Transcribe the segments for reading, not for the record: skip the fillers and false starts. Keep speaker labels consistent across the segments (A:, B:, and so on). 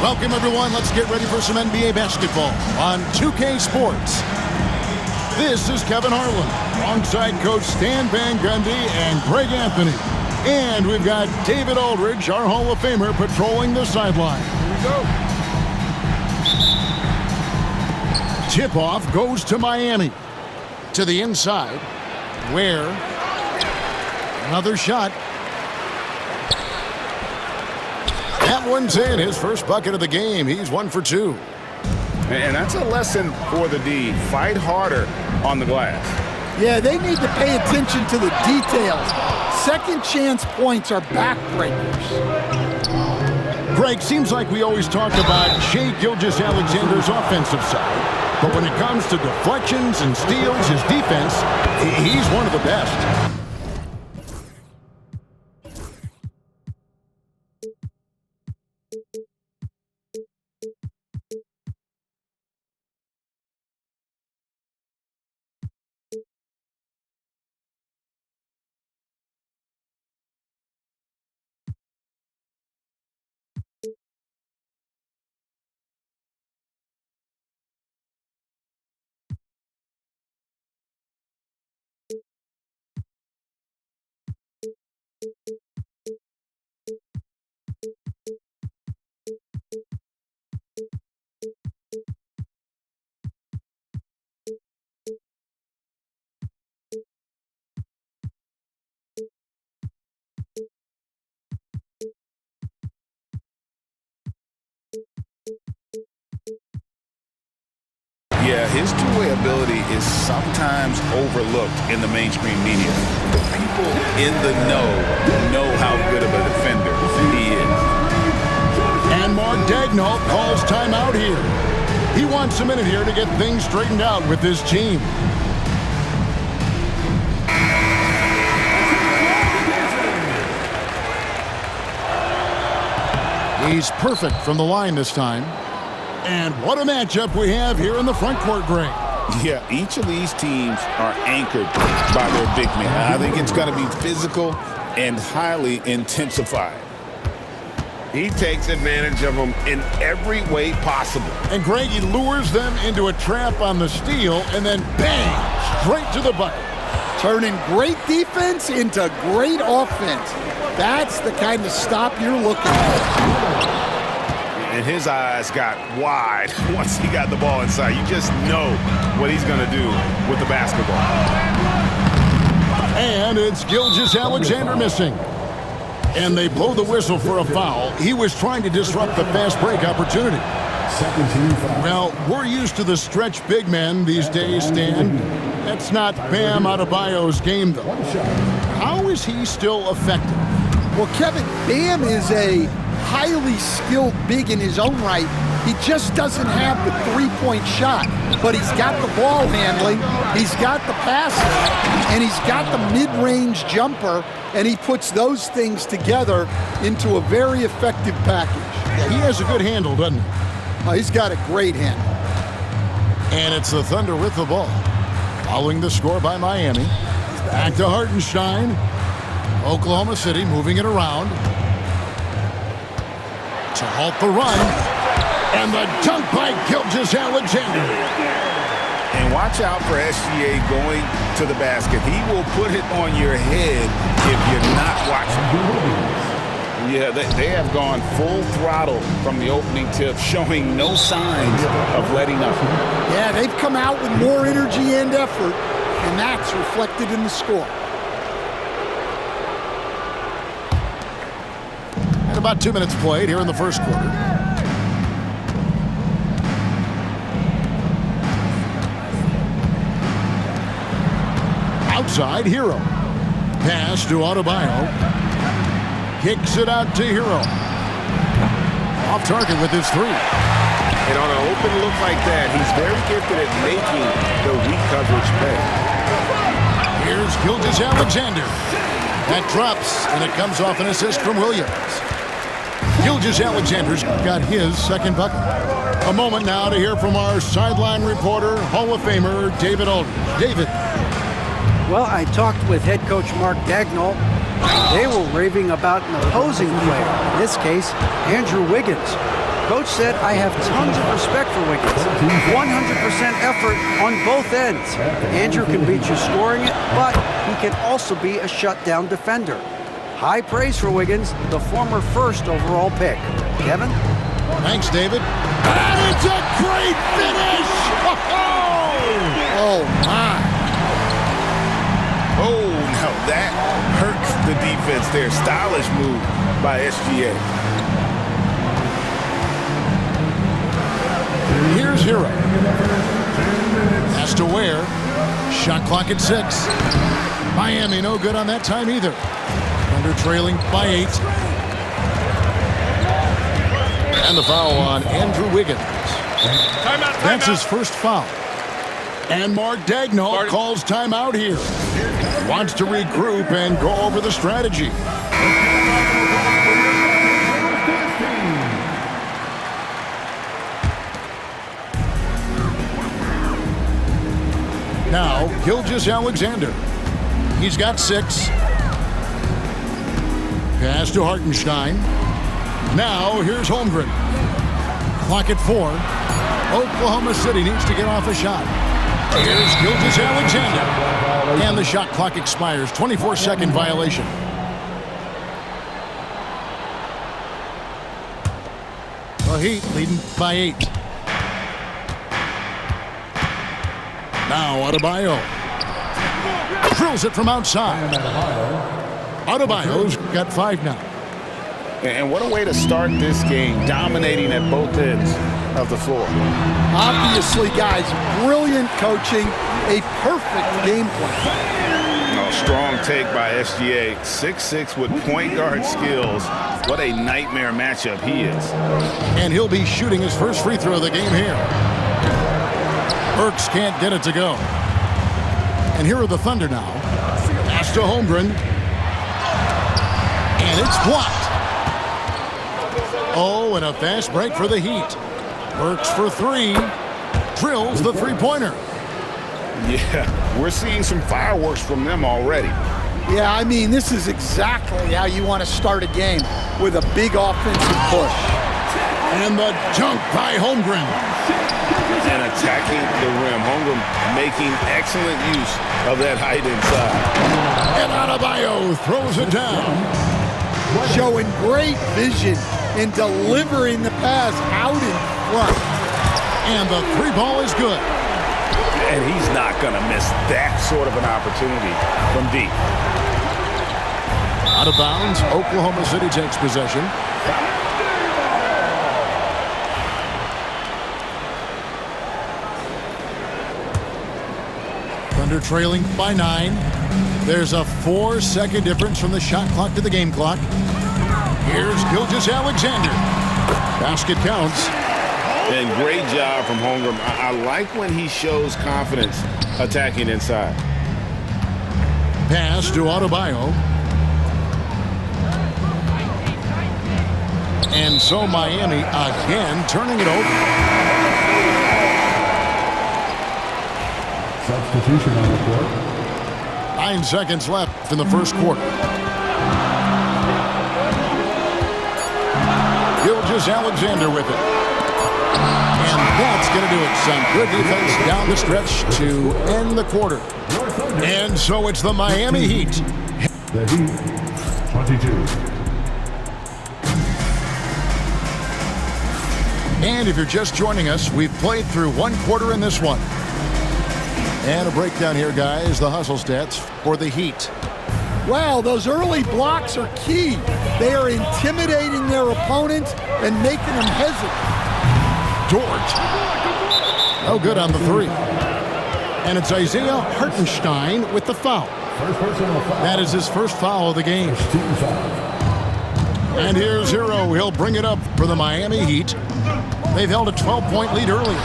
A: Welcome, everyone. Let's get ready for some NBA basketball on 2K Sports. This is Kevin Harlan, alongside Coach Stan Van Gundy and Greg Anthony. And we've got David Aldridge, our Hall of Famer, patrolling the sideline. Here we go. Tip-off goes to Miami. To the inside, Ware. Another shot. That one's in. His first bucket of the game. He's 1 for 2.
B: And that's a lesson for the D. Fight harder on the glass.
C: Yeah, they need to pay attention to the details. Second chance points are backbreakers.
A: Greg, seems like we always talk about Shai Gilgeous-Alexander's offensive side. But when it comes to deflections and steals, his defense, he's one of the best.
B: Yeah, his two-way ability is sometimes overlooked in the mainstream media. The people in the know how good of a defender he is.
A: And Mark Daigneault calls timeout here. He wants a minute here to get things straightened out with his team. He's perfect from the line this time. And what a matchup we have here in the front court, Greg.
B: Yeah, each of these teams are anchored by their big men. I think it's going to be physical and highly intensified.
D: He takes advantage of them in every way possible.
A: And Greg, he lures them into a trap on the steal, and then bang, straight to the bucket.
C: Turning great defense into great offense. That's the kind of stop you're looking for.
D: And his eyes got wide once he got the ball inside. You just know what he's going to do with the basketball.
A: And it's Gilgeous-Alexander missing. And they blow the whistle for a foul. He was trying to disrupt the fast break opportunity. Well, we're used to the stretch big men these days, Stan. That's not Bam Adebayo's game, though. How is he still effective?
C: Well, Kevin, Bam is a highly skilled big in his own right. He just doesn't have the three-point shot, but he's got the ball handling, he's got the passing, and he's got the mid-range jumper, and he puts those things together into a very effective package.
A: Yeah, he has a good handle, doesn't he?
C: Oh, he's got a great handle.
A: And it's the Thunder with the ball. Following the score by Miami. Back to Hartenstein. Oklahoma City moving it around. To halt the run, and the dunk by Gilgeous-Alexander.
B: And watch out for SGA going to the basket. He will put it on your head if you're not watching. Yeah, they have gone full throttle from the opening tip, showing no signs of letting up.
C: Yeah, they've come out with more energy and effort, and that's reflected in the score.
A: And about 2 minutes played here in the first quarter. Outside, Hero. Pass to Adebayo. Kicks it out to Hero. Off target with his three.
D: And on an open look like that, he's very gifted at making the weak coverage pay.
A: Here's Gilgeous-Alexander. That drops, and it comes off an assist from Williams. Gilgeous-Alexander's got his second bucket. A moment now to hear from our sideline reporter, Hall of Famer David Aldridge. David.
E: Well, I talked with head coach Mark Daigneault. They were raving about an opposing player, in this case, Andrew Wiggins. Coach said, I have tons of respect for Wiggins. 100% effort on both ends. Andrew can beat you scoring it, but he can also be a shutdown defender. High praise for Wiggins, the former first overall pick. Kevin?
A: Thanks, David. And it's a great finish!
C: Oh, my.
B: Oh, now that hurts the defense there. Stylish move by SGA.
A: Here's Hero. Has to wear. Shot clock at 6. Miami no good on that time either. Under trailing by 8. And the foul on Andrew Wiggins. That's his first foul. And Mark Daigneault calls timeout here. Wants to regroup and go over the strategy. Now, Gilgeous-Alexander. He's got 6. Pass to Hartenstein. Now, here's Holmgren. Clock at 4. Oklahoma City needs to get off a shot. Here's Gilgeous-Alexander. And the shot clock expires. 24-second violation. The Heat leading by 8. Now Adebayo. Drills it from outside. Adebayo's got 5 now.
B: And what a way to start this game, dominating at both ends of the floor.
C: Obviously, guys, brilliant coaching, a perfect game plan.
B: Oh, strong take by SGA. 6'6" with point guard skills. What a nightmare matchup he is.
A: And he'll be shooting his first free throw of the game here. Burks can't get it to go. And here are the Thunder now. Pass to Holmgren. And it's blocked. Oh, and a fast break for the Heat. Burks for 3. Drills the three-pointer.
B: Yeah, we're seeing some fireworks from them already.
C: Yeah, I mean, this is exactly how you want to start a game, with a big offensive push.
A: And the dunk by Holmgren.
B: And attacking the rim. Holmgren making excellent use of that height inside.
A: And Adebayo throws it down.
C: Showing great vision in delivering the pass out in front.
A: And the 3 ball is good.
B: And he's not going to miss that sort of an opportunity from deep.
A: Out of bounds, Oklahoma City takes possession. Thunder trailing by 9. There's a 4-second difference from the shot clock to the game clock. Here's Gilgeous-Alexander. Basket counts.
B: And great job from Holmgren. I like when he shows confidence attacking inside.
A: Pass to Adebayo. And so Miami again turning it over.
F: Substitution on the court.
A: 9 seconds left in the first quarter. Gilgeous-Alexander with it. And that's going to do it. Some good defense down the stretch to end the quarter. And so it's the Miami Heat.
F: The Heat, 22.
A: And if you're just joining us, we've played through 1 quarter in this one. And a breakdown here, guys. The hustle stats for the Heat.
C: Wow, those early blocks are key. They are intimidating their opponents and making them hesitate.
A: Dort. No good on the 3. And it's Isaiah Hartenstein with the foul. That is his first foul of the game. And here's Hero. He'll bring it up for the Miami Heat. They've held a 12-point lead earlier.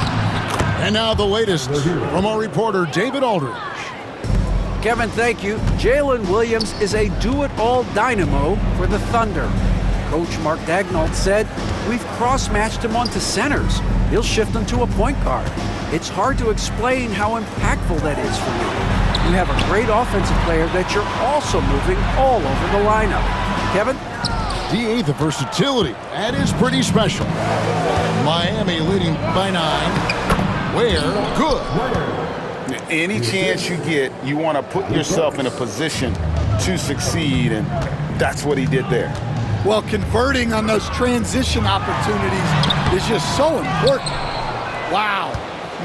A: And now the latest from our reporter, David Aldridge.
E: Kevin, thank you. Jalen Williams is a do-it-all dynamo for the Thunder. Coach Mark Daigneault said, we've cross-matched him onto centers. He'll shift him to a point guard. It's hard to explain how impactful that is for you. You have a great offensive player that you're also moving all over the lineup. Kevin?
A: DA, the versatility. That is pretty special. Miami leading by 9. Ware, good.
B: Any chance you get, you want to put yourself in a position to succeed, and that's what he did there.
C: Well, converting on those transition opportunities is just so important. Wow.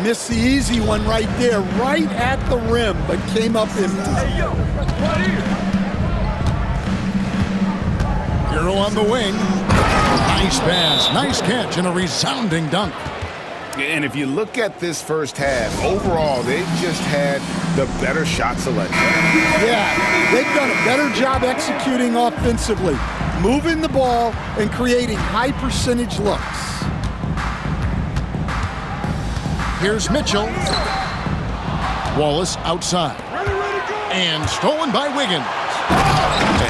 C: Missed the easy one right there, right at the rim, but came up empty.
A: Hero on the wing. Nice pass, nice catch, and a resounding dunk.
B: And if you look at this first half, overall, they've just had the better shot selection.
C: Yeah, they've done a better job executing offensively, moving the ball and creating high percentage looks.
A: Here's Mitchell. Wallace outside. And stolen by Wiggins.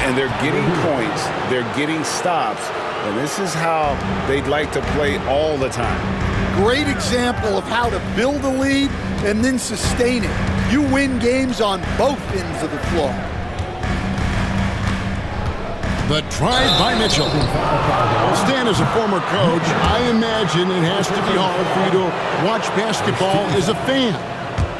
B: And they're getting points, they're getting stops, and this is how they'd like to play all the time.
C: Great example of how to build a lead and then sustain it. You win games on both ends of the floor.
A: The drive by Mitchell. Stan, as a former coach, I imagine it has to be hard for you to watch basketball as a fan.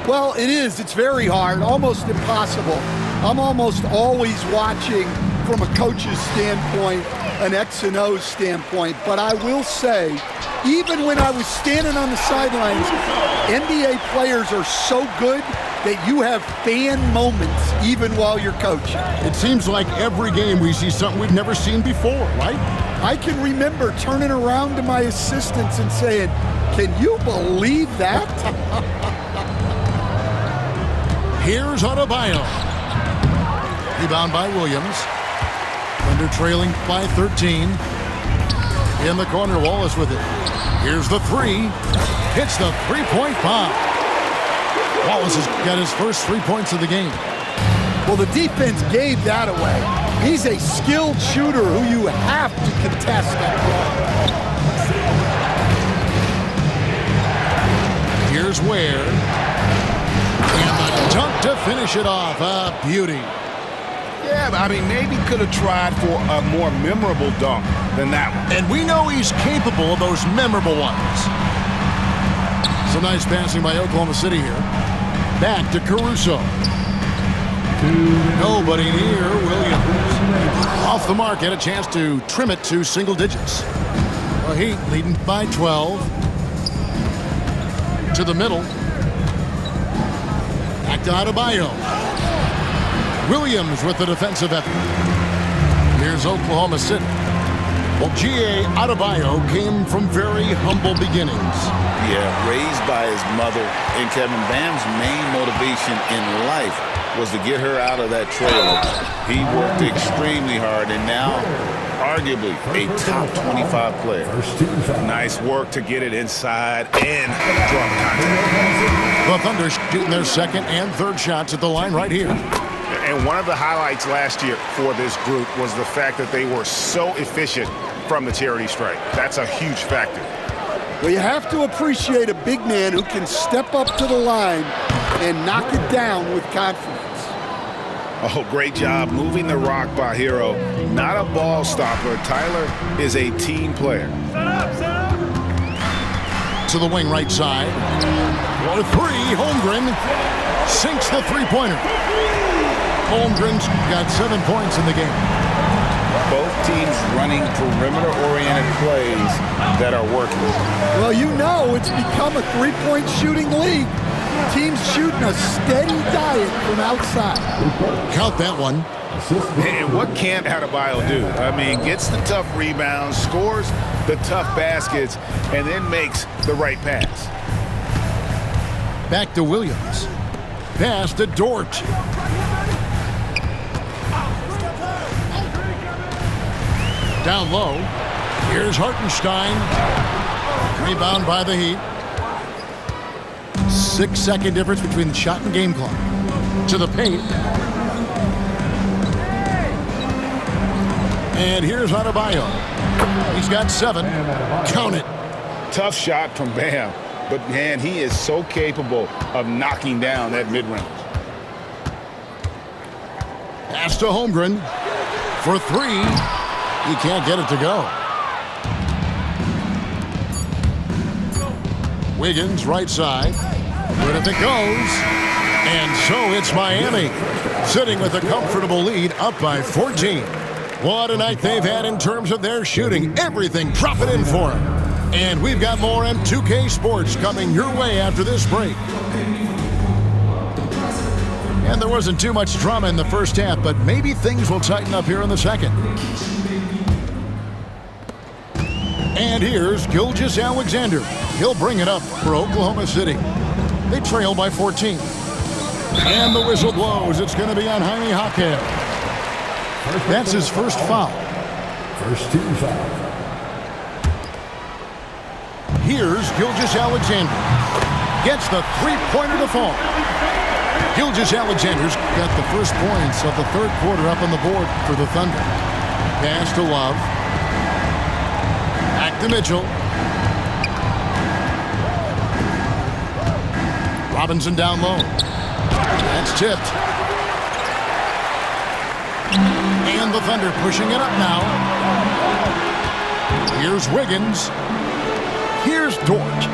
C: Well, it is. It's very hard, almost impossible. I'm almost always watching from a coach's standpoint, an X and O standpoint. But I will say, even when I was standing on the sidelines, NBA players are so good that you have fan moments even while you're coaching.
A: It seems like every game we see something we've never seen before, right?
C: I can remember turning around to my assistants and saying, "Can you believe that?"
A: Here's Adebayo. Rebound by Williams. Thunder trailing by 13. In the corner, Wallace with it. Here's the three. Hits the three-point bomb. Wallace has got his first 3 points of the game.
C: Well, the defense gave that away. He's a skilled shooter who you have to contest that ball.
A: Here's Ware. And the dunk to finish it off. A beauty.
B: Yeah, but I mean, maybe could have tried for a more memorable dunk than that one.
A: And we know he's capable of those memorable ones. Some nice passing by Oklahoma City here. Back to Caruso. Nobody near Williams. Off the mark, had a chance to trim it to single digits. The Heat leading by 12. To the middle. Back to Adebayo. Williams with the defensive effort. Here's Oklahoma City. Well, G.A. Adebayo came from very humble beginnings.
B: Yeah, raised by his mother. And Kevin, Bam's main motivation in life was to get her out of that trailer. He worked extremely hard, and now, arguably, a top 25 player.
D: Nice work to get it inside and drop contact.
A: The Thunder shooting their second and third shots at the line right here.
D: And one of the highlights last year for this group was the fact that they were so efficient from the charity stripe. That's a huge factor.
C: Well, you have to appreciate a big man who can step up to the line and knock it down with confidence.
D: Oh, great job moving the rock by Hero. Not a ball stopper. Tyler is a team player.
A: To the wing right side. For three, Holmgren sinks the three-pointer. Holmgren's got 7 points in the game.
B: Both teams running perimeter-oriented plays that are working.
C: Well, you know it's become a three-point shooting league. Teams shooting a steady diet from outside.
A: Count that one.
D: And what can't Adebayo do? I mean, gets the tough rebounds, scores the tough baskets, and then makes the right pass.
A: Back to Williams. Pass to Dort. Down low. Here's Hartenstein. Rebound by the Heat. 6-second difference between the shot and game clock. To the paint. And here's Adebayo. He's got 7. Count it.
B: Tough shot from Bam, but man, he is so capable of knocking down that mid-range.
A: Pass to Holmgren for 3. He can't get it to go. Wiggins, right side. Good if it goes. And so it's Miami, sitting with a comfortable lead, up by 14. What a night they've had in terms of their shooting. Everything dropping in for them. And we've got more M2K Sports coming your way after this break. And there wasn't too much drama in the first half, but maybe things will tighten up here in the second. And here's Gilgeous-Alexander. He'll bring it up for Oklahoma City. They trail by 14. And the whistle blows. It's going to be on Jaime Jaquez. That's his first foul.
F: First team foul.
A: Here's Gilgeous-Alexander. Gets the three-pointer to fall. Gilgeous-Alexander's got the first points of the third quarter up on the board for the Thunder. Pass to Love. Back to Mitchell. Robinson down low. That's tipped. And the Thunder pushing it up now. Here's Wiggins. Here's Dort.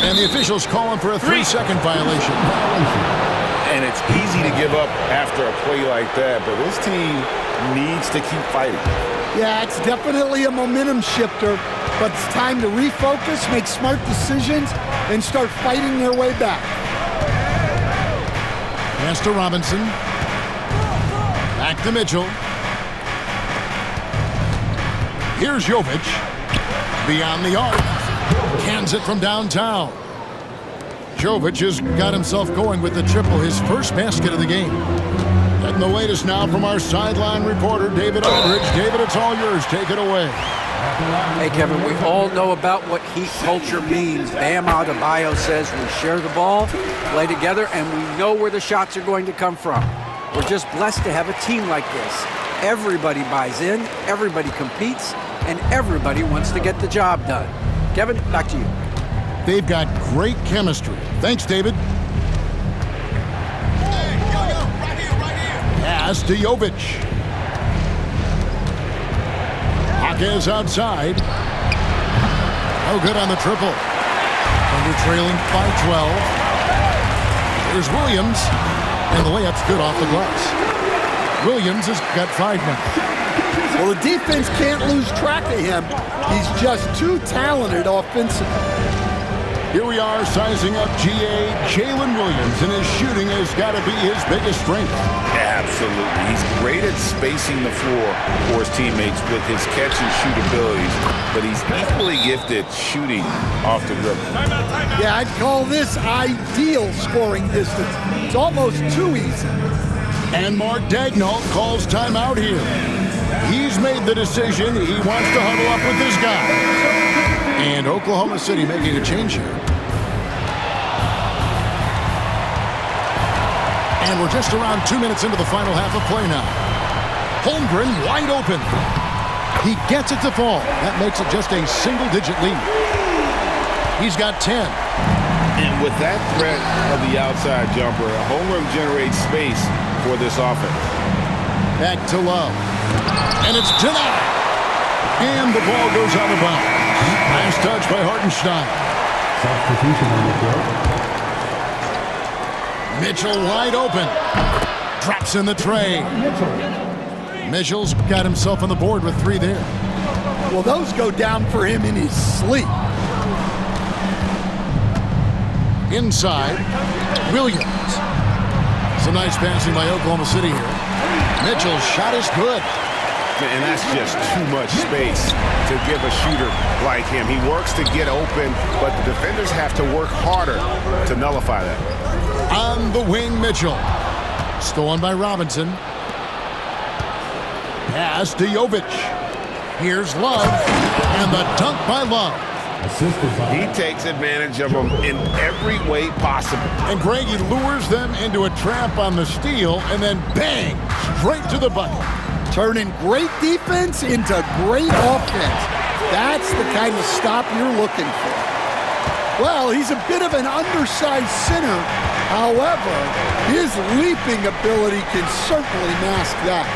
A: And the officials calling for a 3-second violation.
B: And it's easy to give up after a play like that, but this team needs to keep fighting.
C: Yeah, it's definitely a momentum shifter, but it's time to refocus, make smart decisions, and start fighting their way back.
A: Pass to Robinson. Back to Mitchell. Here's Jovic. Beyond the arc. Cans it from downtown. Jovic has got himself going with the triple, his first basket of the game. Getting the latest now from our sideline reporter, David Aldridge. David, it's all yours. Take it away.
E: Hey, Kevin, we all know about what Heat culture means. Bam Adebayo says we share the ball, play together, and we know where the shots are going to come from. We're just blessed to have a team like this. Everybody buys in, everybody competes, and everybody wants to get the job done. Kevin, back to you.
A: They've got great chemistry. Thanks, David. Pass to Jovic. Jaquez outside. No good on the triple. Thunder trailing by 12. Here's Williams. And the layup's good off the glass. Williams has got 5 now.
C: Well, the defense can't lose track of him. He's just too talented offensively.
A: Here we are sizing up GA Jalen Williams, and his shooting has got to be his biggest strength.
B: Absolutely. He's great at spacing the floor for his teammates with his catch and shoot abilities, but he's equally gifted shooting off the dribble.
C: Yeah, I'd call this ideal scoring distance. It's almost too easy.
A: And Mark Daigneault calls timeout here. He's made the decision. He wants to huddle up with this guy. And Oklahoma City making a change here. And we're just around 2 minutes into the final half of play now. Holmgren wide open. He gets it to fall. That makes it just a single-digit lead. He's got 10.
B: And with that threat of the outside jumper, Holmgren generates space for this offense.
A: Back to Love. And it's denied. And the ball goes out of bounds. Nice touch by Hartenstein.
F: Substitution on the court.
A: Mitchell wide open. Drops in the tray. Mitchell's got himself on the board with 3 there.
C: Well, those go down for him in his sleep.
A: Inside, Williams. Some nice passing by Oklahoma City here. Mitchell's shot is good.
B: And that's just too much space to give a shooter like him. He works to get open, but the defenders have to work harder to nullify that.
A: On the wing, Mitchell. Stolen by Robinson. Pass to Jovic. Here's Love. And the dunk by Love.
B: He takes advantage of them in every way possible.
A: And Greg, he lures them into a trap on the steal, and then bang, straight to the bucket.
C: Turning great defense into great offense. That's the kind of stop you're looking for. Well, he's a bit of an undersized center. However, his leaping ability can certainly mask that.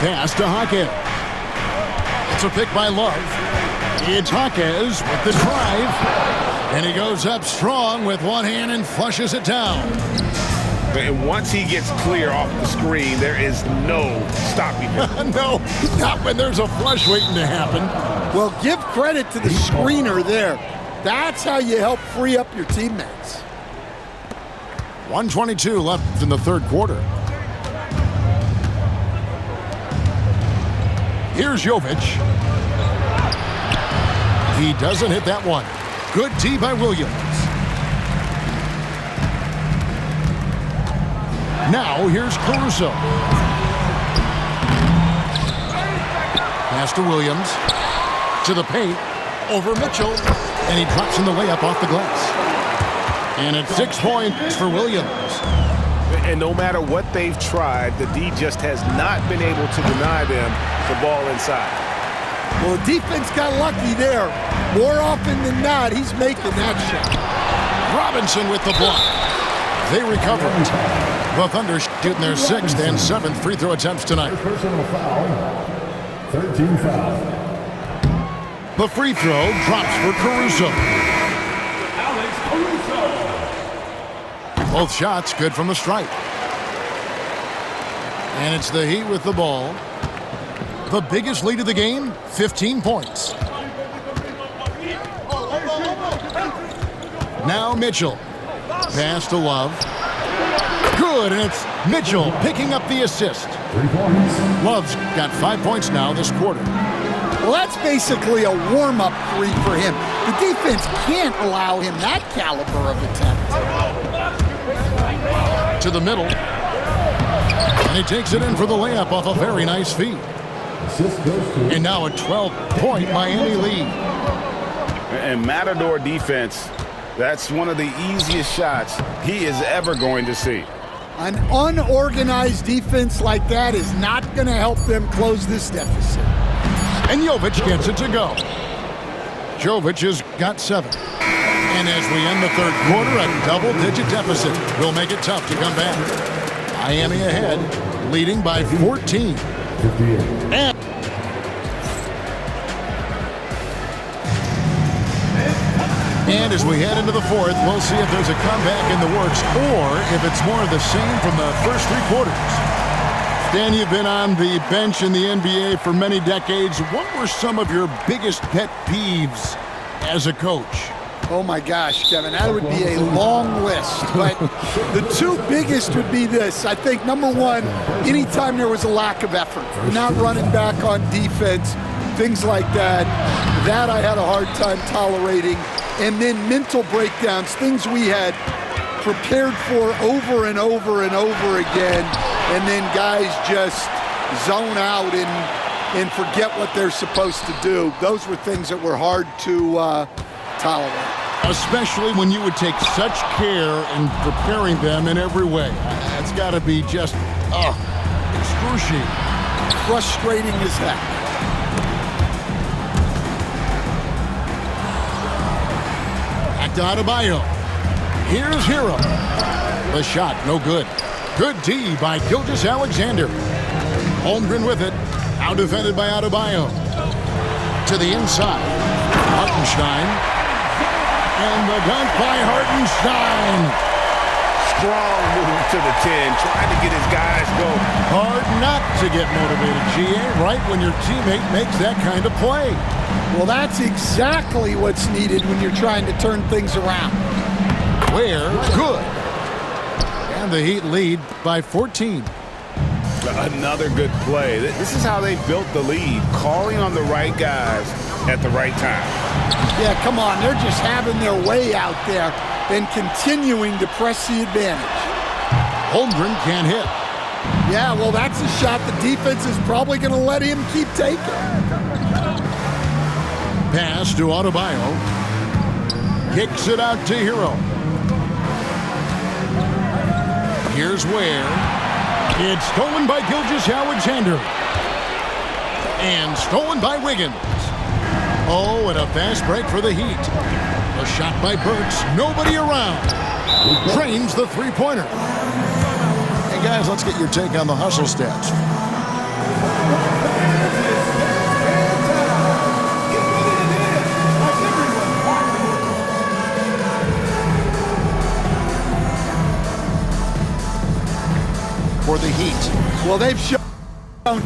A: Pass to Jaquez. That's a pick by Love. It's Jaquez with the drive. And he goes up strong with one hand and flushes it down.
D: And once he gets clear off the screen, there is no stopping him.
A: No, not when there's a flush waiting to happen.
C: Well, give credit to the screener there. That's how you help free up your teammates.
A: 1:22 left in the third quarter. Here's Jovic. He doesn't hit that one. Good D by Williams. Now here's Caruso. Pass to Williams. To the paint. Over Mitchell. And he drops in the layup off the glass. And it's 6 points for Williams.
D: And no matter what they've tried, the D just has not been able to deny them the ball inside.
C: Well, the defense got lucky there. More often than not, he's making that shot.
A: Robinson with the block. They recover. The Thunder shooting their 6th and 7th free throw attempts tonight.
F: Personal foul. 13 foul.
A: The free throw drops for Caruso. Both shots good from the stripe. And it's the Heat with the ball. The biggest lead of the game, 15 points. Now Mitchell. Pass to Love. Good, and it's Mitchell picking up the assist.
F: 3 points.
A: Love's got 5 points now this quarter.
C: Well, that's basically a warm-up three for him. The defense can't allow him that caliber of attempt.
A: To the middle. And he takes it in for the layup off a very nice feed.
F: Assist goes to
A: And now a 12-point Miami lead.
D: And Matador defense, that's one of the easiest shots he is ever going to see.
C: An unorganized defense like that is not going to help them close this deficit.
A: And Jovic gets it to go. Jovic has got 7. And as we end the third quarter, a double-digit deficit will make it tough to come back. Miami ahead, leading by 14.
F: 58.
A: And as we head into the fourth, we'll see if there's a comeback in the works or if it's more of the same from the first 3 quarters. Dan, you've been on the bench in the NBA for many decades. What were some of your biggest pet peeves as a coach?
C: Oh my gosh, Kevin, that would be a long list. But the 2 biggest would be this. I think number 1, anytime there was a lack of effort, not running back on defense, things like that, that I had a hard time tolerating. And then mental breakdowns, things we had prepared for over and over and over again, and then guys just zone out and forget what they're supposed to do. Those were things that were hard to tolerate.
A: Especially when you would take such care in preparing them in every way. That's got to be just, excruciating.
C: Frustrating as heck.
A: Back to Adebayo. Here's Hero. The shot, no good. Good D by Gilgeous-Alexander. Holmgren with it. Now defended by Adebayo. To the inside. Hartenstein. And the dunk by Hartenstein.
D: Strong move to the 10, trying to get his guys going.
A: Hard not to get motivated, GA, right when your teammate makes that kind of play.
C: Well, that's exactly what's needed when you're trying to turn things around.
A: Where? Good. And the Heat lead by 14.
D: Another good play. This is how they built the lead, calling on the right guys at the right time.
C: Yeah, come on. They're just having their way out there and continuing to press the advantage.
A: Holmgren can't hit.
C: Yeah, well, that's a shot the defense is probably going to let him keep taking.
A: Pass to Adebayo. Kicks it out to Hero. Here's where. It's stolen by Gilgeous-Alexander. And stolen by Wiggins. Oh, and a fast break for the Heat. A shot by Burks. Nobody around. Drains the three-pointer. Hey, guys, let's get your take on the hustle stats. for the Heat.
C: Well, they've shown